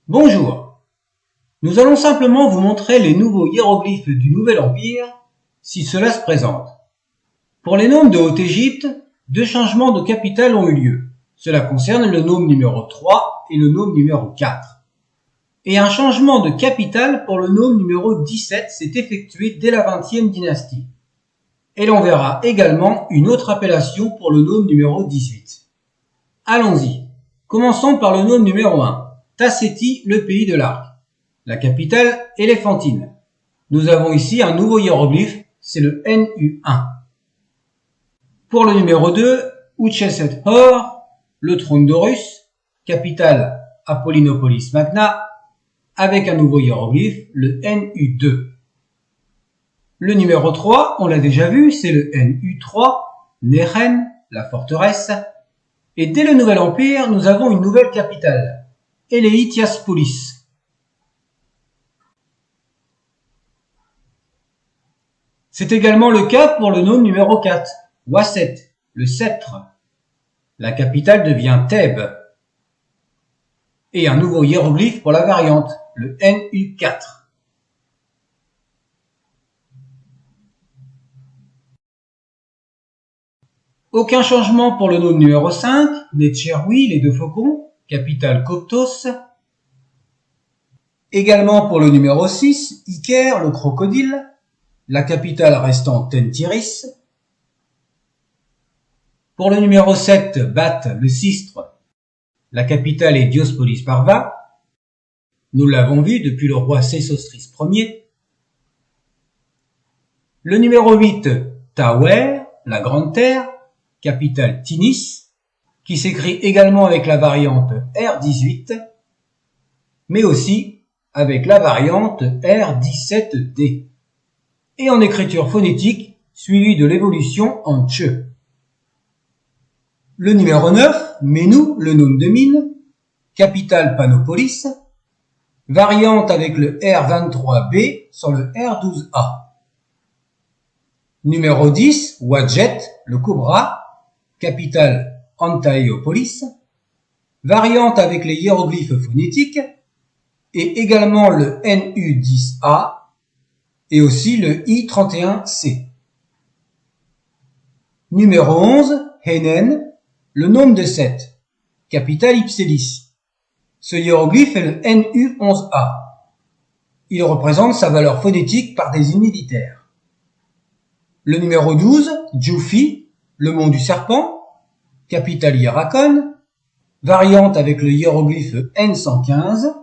Bonjour, nous allons simplement vous montrer les nouveaux hiéroglyphes du Nouvel Empire, si cela se présente. Pour les noms de Haute-Égypte, deux changements de capitale ont eu lieu. Cela concerne le nome numéro 3 et le nome numéro 4. Et un changement de capitale pour le nome numéro 17 s'est effectué dès la 20e dynastie. Et l'on verra également une autre appellation pour le nome numéro 18. Allons-y. Commençons par le nome numéro 1. Tasseti, le pays de l'Arc. La capitale, Éléphantine. Nous avons ici un nouveau hiéroglyphe, c'est le NU1. Pour le numéro 2, Utsheset-Hor, le trône d'Horus, capitale Apollinopolis Magna, avec un nouveau hiéroglyphe, le NU2. Le numéro 3, on l'a déjà vu, c'est le NU3, Nehen, la forteresse. Et dès le Nouvel Empire, nous avons une nouvelle capitale, Eleitiaspolis. C'est également le cas pour le nome numéro 4, Wasset, le sceptre. La capitale devient Thèbes. Et un nouveau hiéroglyphe pour la variante, le NU4. Aucun changement pour le nome numéro 5, Netcherui, les deux faucons, capitale Coptos. Également pour le numéro 6, Iker, le crocodile, la capitale restant Tentiris. Pour le numéro 7, Bat, le sistre, la capitale est Diospolis Parva. Nous l'avons vu depuis le roi Sésostris Ier. Le numéro 8, Tawer, la grande terre, capitale Tinis, qui s'écrit également avec la variante R18, mais aussi avec la variante R17D, et en écriture phonétique, suivie de l'évolution en tche. Le numéro 9, Menou, le nome de mine, capitale Panopolis, variante avec le R23B sur le R12A. Numéro 10, Wadjet, le cobra, capitale Antaeopolis, variante avec les hiéroglyphes phonétiques, et également le NU10A, et aussi le I31C. Numéro 11, Henen, le nome de 7, capitale Ipsélis. Ce hiéroglyphe est le NU11A. Il représente sa valeur phonétique par des unitaires. Le numéro 12, Djoufi, le mont du serpent, capitale Hierakon, variante avec le hiéroglyphe N115.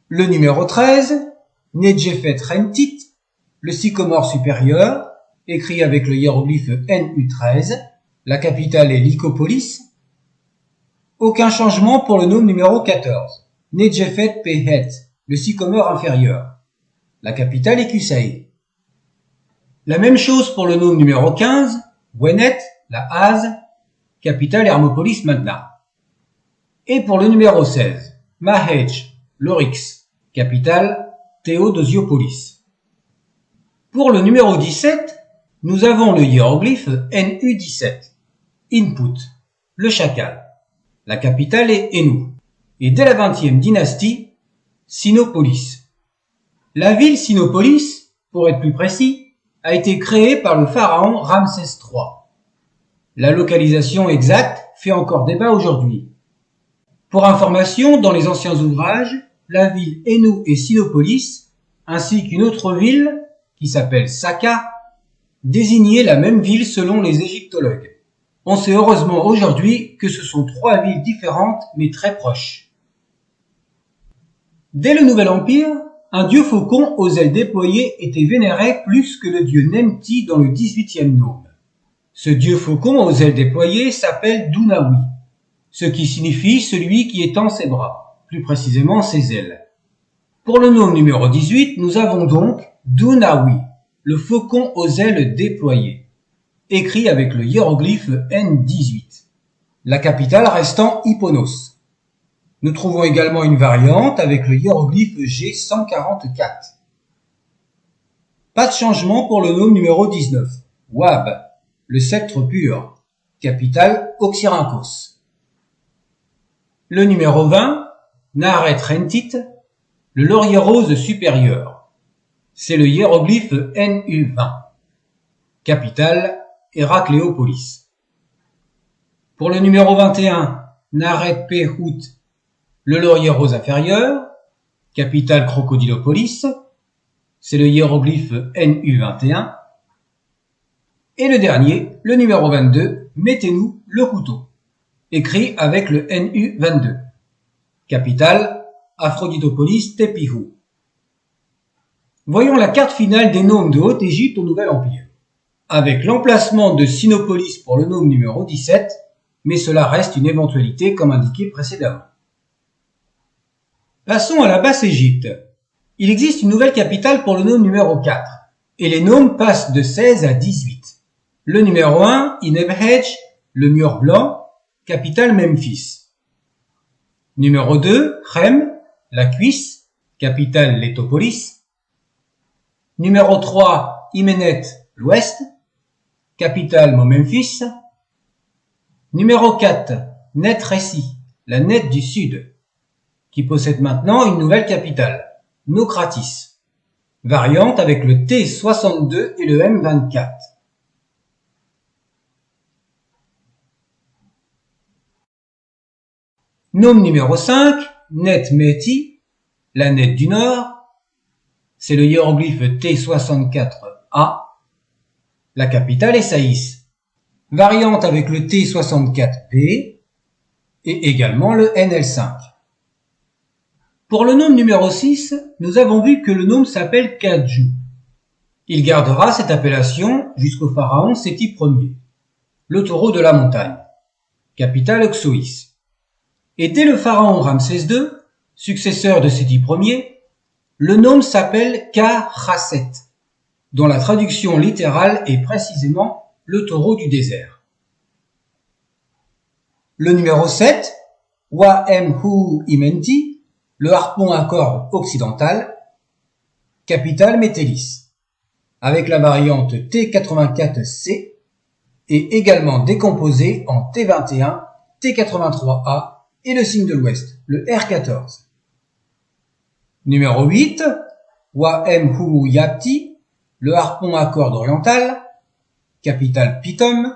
Le numéro 13, Nedjefet Rentit, le sycomore supérieur, écrit avec le hiéroglyphe NU13, la capitale est Lycopolis. Aucun changement pour le nome numéro 14, Nedjefet Pehet, le sycomore inférieur, la capitale est Kusaï. La même chose pour le nome numéro 15, Wenet, la Hase, capitale Hermopolis Magna. Et pour le numéro 16, Mahej, l'Oryx, capitale Théodosiopolis. Pour le numéro 17, nous avons le hiéroglyphe NU17, Input, le chacal. La capitale est Enu. Et dès la 20e dynastie, Sinopolis. La ville Sinopolis, pour être plus précis, a été créée par le pharaon Ramsès III. La localisation exacte fait encore débat aujourd'hui. Pour information, dans les anciens ouvrages, la ville Enu et Sinopolis, ainsi qu'une autre ville, qui s'appelle Saka, désignaient la même ville selon les égyptologues. On sait heureusement aujourd'hui que ce sont trois villes différentes mais très proches. Dès le Nouvel Empire, un dieu faucon aux ailes déployées était vénéré plus que le dieu Nemti dans le 18e nome. Ce dieu faucon aux ailes déployées s'appelle Dunawi, ce qui signifie celui qui étend ses bras, plus précisément ses ailes. Pour le nome numéro 18, nous avons donc Dunawi, le faucon aux ailes déployées, écrit avec le hiéroglyphe N18, la capitale restant Hipponos. Nous trouvons également une variante avec le hiéroglyphe G144. Pas de changement pour le nome numéro 19, Wab, le sceptre pur, capitale Oxyrhynchos. Le numéro 20, Naret Rentit, le laurier rose supérieur. C'est le hiéroglyphe NU20. Capitale, Héracléopolis. Pour le numéro 21, Naret Pehut, le laurier rose inférieur. Capitale, Crocodilopolis. C'est le hiéroglyphe NU21. Et le dernier, le numéro 22, Mettez-nous le couteau, écrit avec le NU22. Capitale, Aphroditopolis Tepihu. Voyons la carte finale des nomes de Haute-Égypte au Nouvel Empire, avec l'emplacement de Sinopolis pour le nome numéro 17, mais cela reste une éventualité comme indiqué précédemment. Passons à la Basse-Égypte. Il existe une nouvelle capitale pour le nome numéro 4, et les nomes passent de 16 à 18. Le numéro 1, Inebhej, le mur blanc, capitale Memphis. Numéro 2, Khem, la cuisse, capitale Létopolis. Numéro 3, Imenet, l'ouest, capitale Momemphis. Numéro 4, Net-Ressi, la Net du sud, qui possède maintenant une nouvelle capitale, Naucratis, variante avec le T62 et le M24. Nome numéro 5, Net-Mehti, la Net du nord, c'est le hiéroglyphe T64A, la capitale est Saïs, variante avec le T64B et également le NL5. Pour le nome numéro 6, nous avons vu que le nome s'appelle Kadju. Il gardera cette appellation jusqu'au pharaon Séti Ier, le taureau de la montagne, capitale Oxoïs. Et dès le pharaon Ramsès II, successeur de Séti Ier, le nome s'appelle Ka-Chasset, dont la traduction littérale est précisément le taureau du désert. Le numéro 7, Wa-Em-Hu Imenti, le harpon à cordes occidental, capitale Métélis, avec la variante T84C, et également décomposée en T21, T83A et le signe de l'ouest, le R14. Numéro 8, Wa-Em-Hu Yapti, le harpon à cordes oriental, capitale Pitom,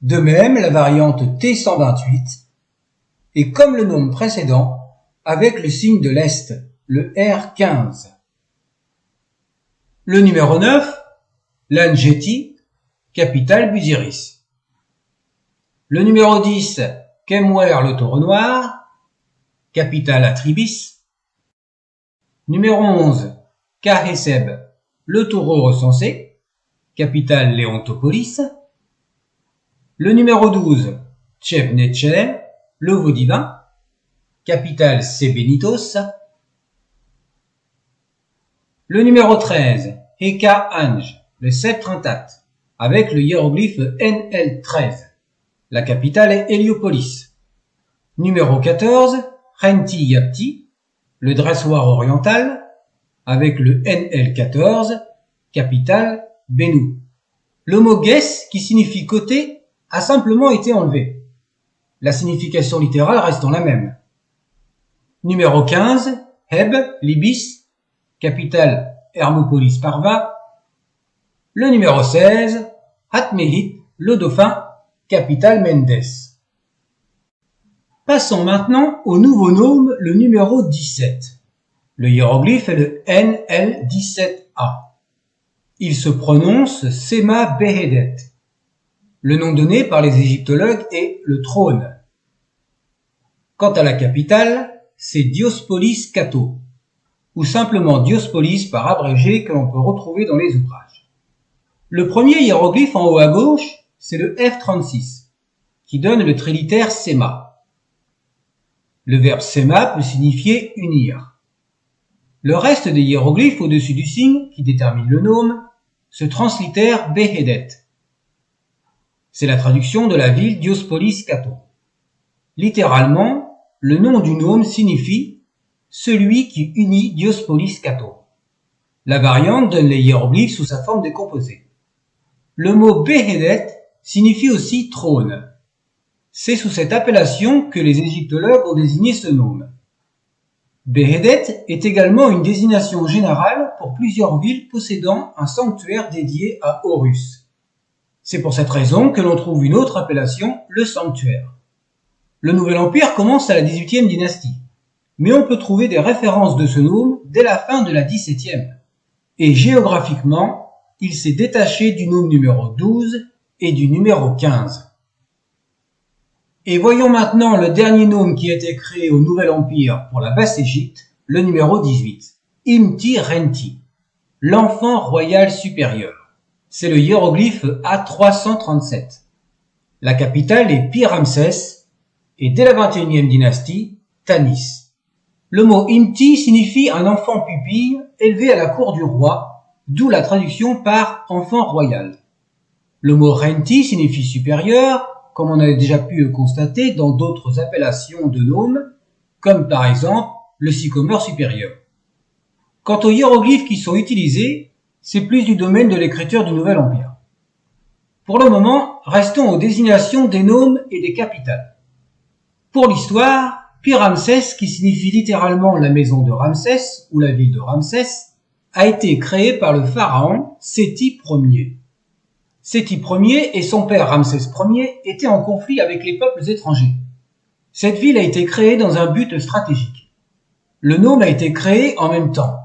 de même la variante T128, et comme le nome précédent, avec le signe de l'Est, le R15. Le numéro 9, Lanjeti, capitale Busiris. Le numéro 10, Kemwer le taureau noir, capitale Atribis. Numéro 11, Kaheseb, le taureau recensé, capitale Léontopolis. Le numéro 12, Tchebnetcher, le veau divin, capitale Sebenitos. Le numéro 13, Heka Anj, le sceptre intact, avec le hiéroglyphe NL13. La capitale est Héliopolis. Numéro 14, Khenti Yapti, le dressoir oriental, avec le NL14, capitale Bénou. Le mot Guess, qui signifie côté, a simplement été enlevé. La signification littérale restant la même. Numéro 15, Heb, Libis, capitale Hermopolis Parva. Le numéro 16, Hatmehit, le dauphin, capitale Mendes. Passons maintenant au nouveau nome, le numéro 17. Le hiéroglyphe est le NL17A. Il se prononce Sema Behedet. Le nom donné par les égyptologues est le trône. Quant à la capitale, c'est Diospolis Cato, ou simplement Diospolis par abrégé que l'on peut retrouver dans les ouvrages. Le premier hiéroglyphe en haut à gauche, c'est le F36, qui donne le trilitère Sema. Le verbe Sema peut signifier unir. Le reste des hiéroglyphes au-dessus du signe, qui détermine le nome, se translittère Behedet. C'est la traduction de la ville Diospolis Cato. Littéralement, le nom du nome signifie « celui qui unit Diospolis Cato ». La variante donne les hiéroglyphes sous sa forme décomposée. Le mot Behedet signifie aussi trône. C'est sous cette appellation que les égyptologues ont désigné ce nome. Behedet est également une désignation générale pour plusieurs villes possédant un sanctuaire dédié à Horus. C'est pour cette raison que l'on trouve une autre appellation, le sanctuaire. Le Nouvel Empire commence à la 18e dynastie, mais on peut trouver des références de ce nome dès la fin de la 17e. Et géographiquement, il s'est détaché du nome numéro 12 et du numéro 15. Et voyons maintenant le dernier nome qui a été créé au Nouvel Empire pour la Basse-Égypte, le numéro 18, Imti Renti, l'enfant royal supérieur. C'est le hiéroglyphe A337. La capitale est Pi-Ramsès et dès la 21e dynastie, Tanis. Le mot Imti signifie un enfant pupille élevé à la cour du roi, d'où la traduction par enfant royal. Le mot Renti signifie supérieur, comme on a déjà pu le constater dans d'autres appellations de noms, comme par exemple le sycomore supérieur. Quant aux hiéroglyphes qui sont utilisés, c'est plus du domaine de l'écriture du Nouvel Empire. Pour le moment, restons aux désignations des noms et des capitales. Pour l'histoire, Pi-Ramsès, qui signifie littéralement la maison de Ramsès ou la ville de Ramsès, a été créé par le pharaon Séti Ier. Séti Ier et son père Ramsès Ier étaient en conflit avec les peuples étrangers. Cette ville a été créée dans un but stratégique. Le nome a été créé en même temps,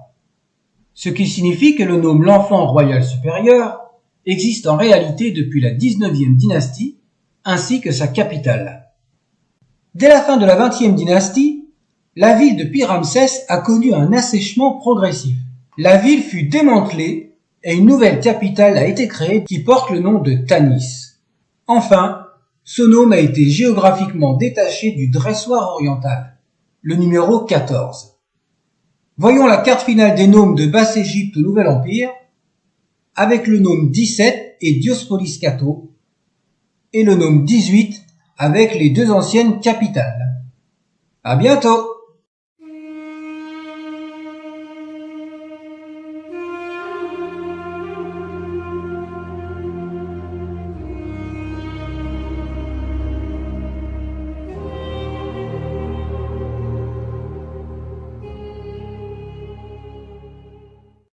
ce qui signifie que le nome l'enfant royal supérieur existe en réalité depuis la 19e dynastie, ainsi que sa capitale. Dès la fin de la 20e dynastie, la ville de Pi-Ramsès a connu un assèchement progressif. La ville fut démantelée et une nouvelle capitale a été créée qui porte le nom de Tanis. Enfin, ce nome a été géographiquement détaché du dressoir oriental, le numéro 14. Voyons la carte finale des nomes de Basse-Égypte au Nouvel Empire, avec le nome 17 et Diospolis Cato, et le nome 18 avec les deux anciennes capitales. À bientôt!